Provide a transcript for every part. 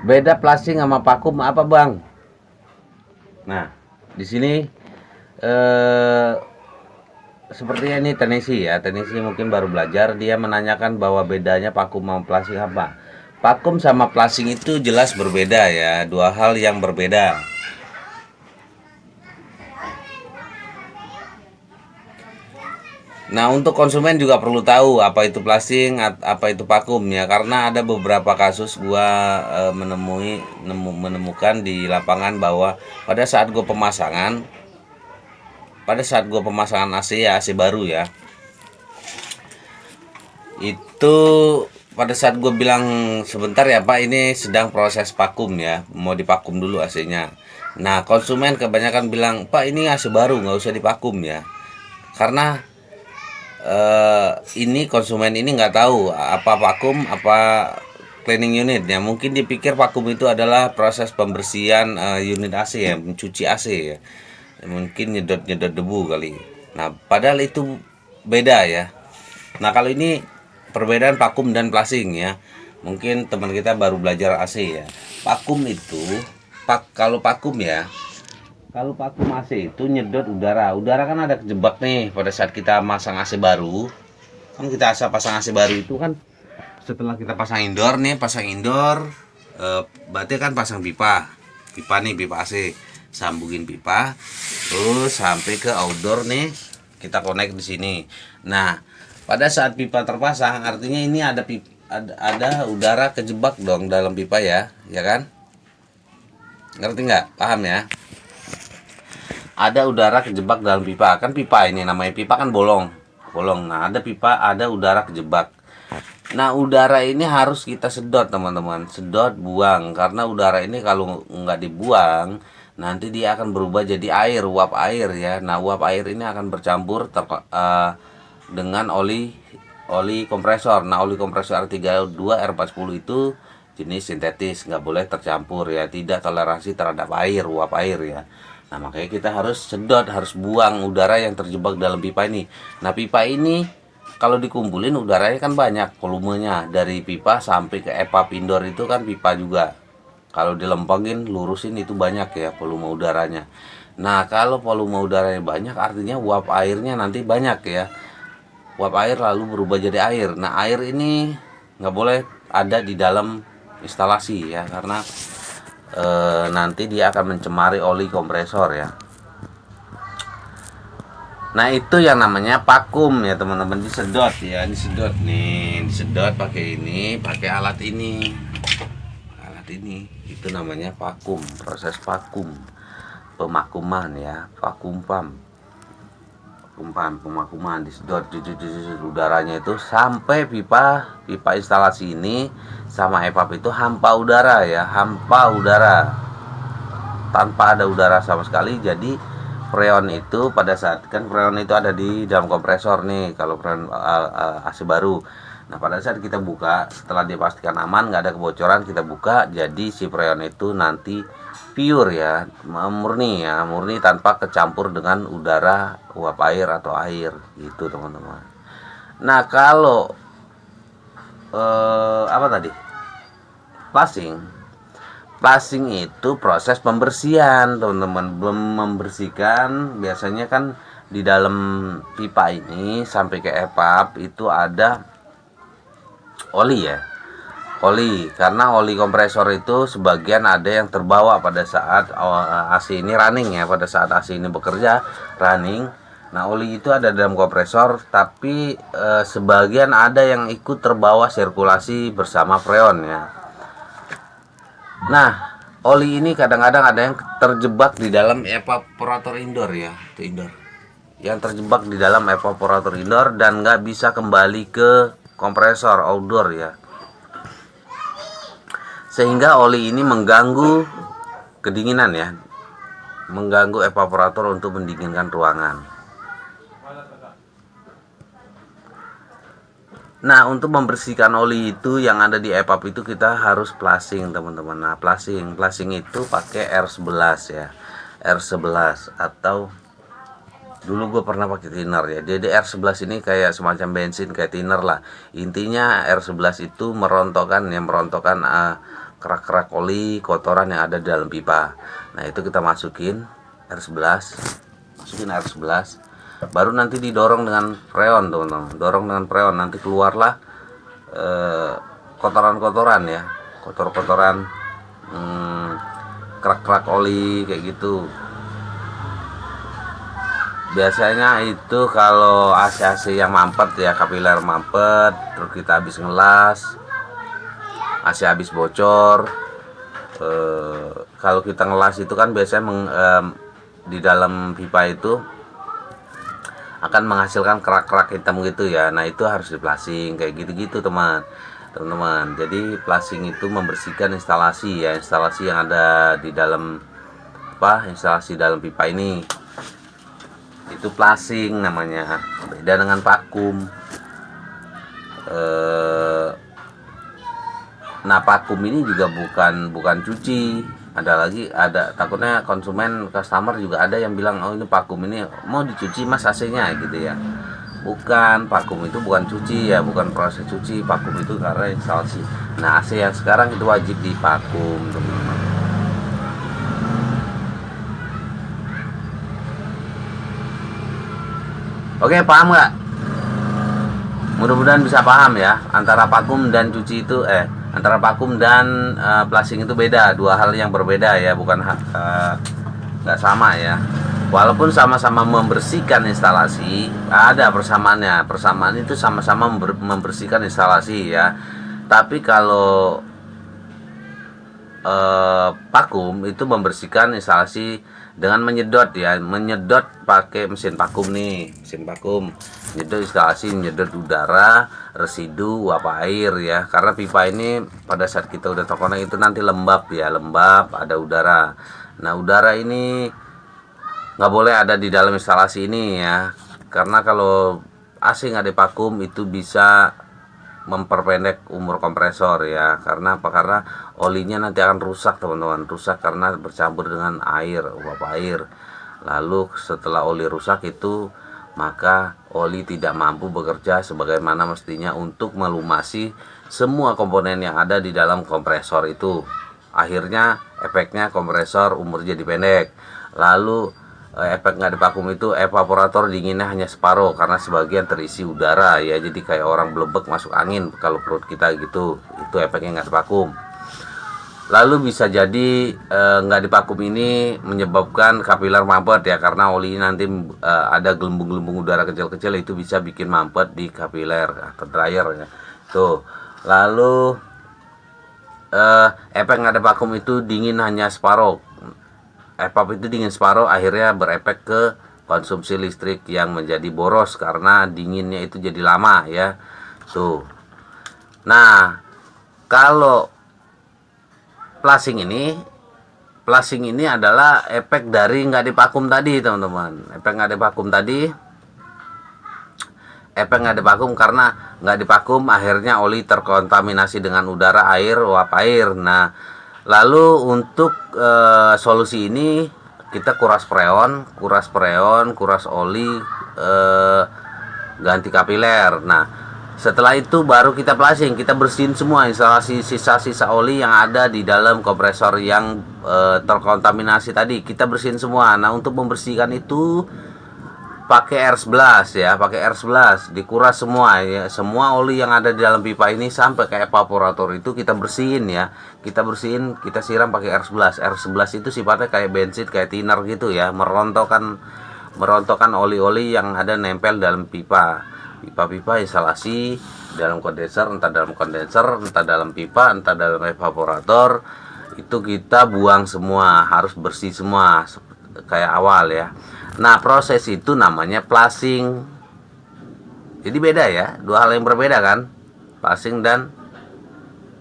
Beda plasing sama vakum apa, Bang? Nah, di sini eh sepertinya ini teknisi ya. Teknisi mungkin baru belajar, dia menanyakan bahwa bedanya vakum sama plasing apa. Vakum sama plasing itu jelas berbeda ya, dua hal yang berbeda. Nah, untuk konsumen juga perlu tahu apa itu plasing, apa itu vakum ya, karena ada beberapa kasus gua menemukan di lapangan bahwa pada saat gua pemasangan, AC ya, AC baru ya, itu pada saat gue bilang sebentar ya Pak, ini sedang proses vakum ya, mau divakum dulu AC-nya. Nah, konsumen kebanyakan bilang, Pak ini AC baru nggak usah divakum ya, karena ini konsumen ini nggak tahu apa vakum apa cleaning unit ya. Mungkin dipikir vakum itu adalah proses pembersihan unit AC ya, mencuci AC ya, mungkin nyedot debu kali. Nah, padahal itu beda ya. Nah, kalau ini perbedaan vakum dan plasing ya, mungkin teman kita baru belajar AC ya. Vakum itu kalau vakum ya, kalau vakum AC itu nyedot udara. Udara kan ada kejebak nih pada saat kita masang AC baru. Kan kita asal pasang AC baru itu kan setelah kita pasang indoor nih, berarti kan pasang pipa. Pipa nih, pipa AC. Sambungin pipa terus sampai ke outdoor nih, kita connect di sini. Nah, pada saat pipa terpasang artinya ini ada udara kejebak dong dalam pipa ya, ya kan? Ngerti nggak? Paham ya? Ada udara kejebak dalam pipa. Kan pipa ini namanya pipa kan bolong. Nah, ada pipa, ada udara kejebak. Nah, udara ini harus kita sedot, teman-teman. Sedot, buang. Karena udara ini kalau nggak dibuang, nanti dia akan berubah jadi air, uap air ya. Nah, uap air ini akan bercampur dengan oli kompresor. Nah, oli kompresor R32 R410 itu jenis sintetis, nggak boleh tercampur ya, tidak toleransi terhadap air, uap air ya. Nah, makanya kita harus sedot, harus buang udara yang terjebak dalam pipa ini. Nah, pipa ini kalau dikumpulin udaranya kan banyak volumenya, dari pipa sampai ke EPAP indoor itu kan pipa juga. Kalau dilempengin, lurusin itu banyak ya volume udaranya. Nah, kalau volume udaranya banyak artinya uap airnya nanti banyak ya. Uap air lalu berubah jadi air. Nah, air ini nggak boleh ada di dalam instalasi ya, karena nanti dia akan mencemari oli kompresor ya. Nah, itu yang namanya vakum ya teman-teman, disedot ya, disedot nih, disedot pakai ini, pakai alat ini. Alat ini itu namanya vakum, proses vakum. Pemakuman ya, vakum pump. Pemakuman disedot udaranya itu sampai pipa instalasi ini sama EPAP itu hampa udara ya, hampa udara tanpa ada udara sama sekali. Jadi freon itu pada saat kan freon itu ada di dalam kompresor nih kalau freon AC baru. Nah, pada saat kita buka setelah dipastikan aman nggak ada kebocoran, kita buka, jadi si freon itu nanti pure ya, murni ya, murni tanpa kecampur dengan udara, uap air atau air gitu teman-teman. Nah, kalau apa tadi, plasing itu proses pembersihan teman-teman. Belum membersihkan, biasanya kan di dalam pipa ini sampai ke EPAP itu ada oli ya, oli, karena oli kompresor itu sebagian ada yang terbawa pada saat AC ini running ya, pada saat AC ini bekerja running. Nah, oli itu ada dalam kompresor, tapi sebagian ada yang ikut terbawa sirkulasi bersama freon ya. Nah, oli ini kadang-kadang ada yang terjebak di dalam evaporator indoor ya, itu indoor, yang terjebak di dalam evaporator indoor dan nggak bisa kembali ke kompresor outdoor ya, sehingga oli ini mengganggu kedinginan ya, mengganggu evaporator untuk mendinginkan ruangan. Nah, untuk membersihkan oli itu yang ada di EPAP itu kita harus flushing teman-teman. Nah, flushing itu pakai R11 ya, R11 atau dulu gue pernah pakai thinner ya. Jadi R11 ini kayak semacam bensin, kayak thinner lah. Intinya R11 itu merontokkan kerak-kerak oli, kotoran yang ada di dalam pipa. Nah, itu kita masukin air 11. Masukin air 11. Baru nanti didorong dengan freon, teman-teman. Dorong dengan freon, nanti keluarlah kotoran-kotoran ya. Kotor-kotoran, kerak-kerak oli kayak gitu. Biasanya itu kalau AC-AC yang mampet ya, kapiler mampet, terus kita habis ngelas, AC habis bocor. Kalau kita ngelas itu kan biasanya di dalam pipa itu akan menghasilkan kerak-kerak hitam gitu ya. Nah, itu harus diplasing kayak gitu-gitu teman-teman. Jadi plasing itu membersihkan instalasi ya, instalasi yang ada di dalam instalasi dalam pipa ini. Itu plasing namanya, beda dengan vakum. Nah, vakum ini juga bukan cuci. Ada takutnya konsumen, customer juga ada yang bilang, oh ini vakum ini mau dicuci mas AC-nya gitu ya. Bukan, vakum itu bukan cuci ya, bukan proses cuci. Vakum itu karena instalasi. Nah, AC yang sekarang itu wajib divakum, teman-teman. Oke, paham nggak? Mudah-mudahan bisa paham ya. Antara vakum dan cuci itu antara vakum dan plasing itu beda, dua hal yang berbeda ya, bukan nggak sama ya. Walaupun sama-sama membersihkan instalasi, ada persamaannya. Persamaan itu sama-sama membersihkan instalasi ya. Tapi kalau vakum itu membersihkan instalasi dengan menyedot ya, menyedot pakai mesin vakum nih, mesin vakum menyedot instalasi, menyedot udara, residu, uap air ya. Karena pipa ini pada saat kita udah terkonek itu nanti lembab ya, lembab, ada udara. Nah, udara ini nggak boleh ada di dalam instalasi ini ya, karena kalau AC nggak divakum itu bisa memperpendek umur kompresor ya. Karena apa? Karena olinya nanti akan rusak, teman-teman. Rusak karena bercampur dengan air, uap air. Lalu setelah oli rusak itu, maka oli tidak mampu bekerja sebagaimana mestinya untuk melumasi semua komponen yang ada di dalam kompresor itu. Akhirnya efeknya kompresor umur jadi pendek. Lalu efek nggak divakum itu evaporator dinginnya hanya separuh karena sebagian terisi udara ya, jadi kayak orang blebek masuk angin kalau perut kita gitu. Itu efeknya nggak divakum. Lalu bisa jadi nggak divakum ini menyebabkan kapiler mampet ya, karena oli nanti ada gelembung-gelembung udara kecil-kecil, itu bisa bikin mampet di kapiler atau dryer ya tuh. Lalu efek nggak divakum itu dingin hanya separuh. EVAP itu dingin separuh, akhirnya berefek ke konsumsi listrik yang menjadi boros karena dinginnya itu jadi lama ya tuh. Nah, kalau plasing ini adalah efek dari nggak divakum tadi, teman-teman. Efek nggak divakum karena nggak divakum akhirnya oli terkontaminasi dengan udara, air, uap air. Nah, lalu untuk solusi ini kita kuras freon, kuras oli, ganti kapiler. Nah, setelah itu baru kita plasing, kita bersihin semua instalasi sisa-sisa oli yang ada di dalam kompresor yang terkontaminasi tadi. Kita bersihin semua. Nah, untuk membersihkan itu pakai air 11 ya, pakai air 11 dikuras semua ya, semua oli yang ada di dalam pipa ini sampai ke evaporator itu kita bersihin ya, kita siram pakai air 11. Air 11 itu sifatnya kayak bensin, kayak thinner gitu ya, merontokkan oli-oli yang ada nempel dalam pipa instalasi dalam kondenser, entah dalam pipa, entah dalam evaporator, itu kita buang semua, harus bersih semua kayak awal ya. Nah, proses itu namanya plasing. Jadi beda ya, dua hal yang berbeda kan, plasing dan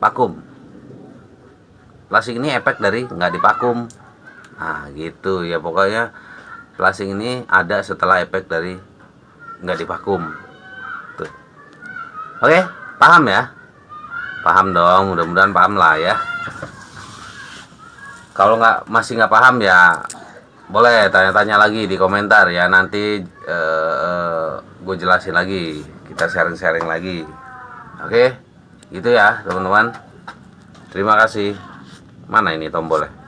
vakum. Plasing ini efek dari nggak divakum. Nah, gitu ya, pokoknya plasing ini ada setelah efek dari nggak divakum. Tuh. Oke, paham ya? Paham dong, mudah-mudahan paham lah ya. Kalau masih nggak paham ya boleh tanya-tanya lagi di komentar ya, nanti gue jelasin lagi, kita sharing-sharing lagi. Oke, gitu ya teman-teman. Terima kasih. Mana ini tombolnya?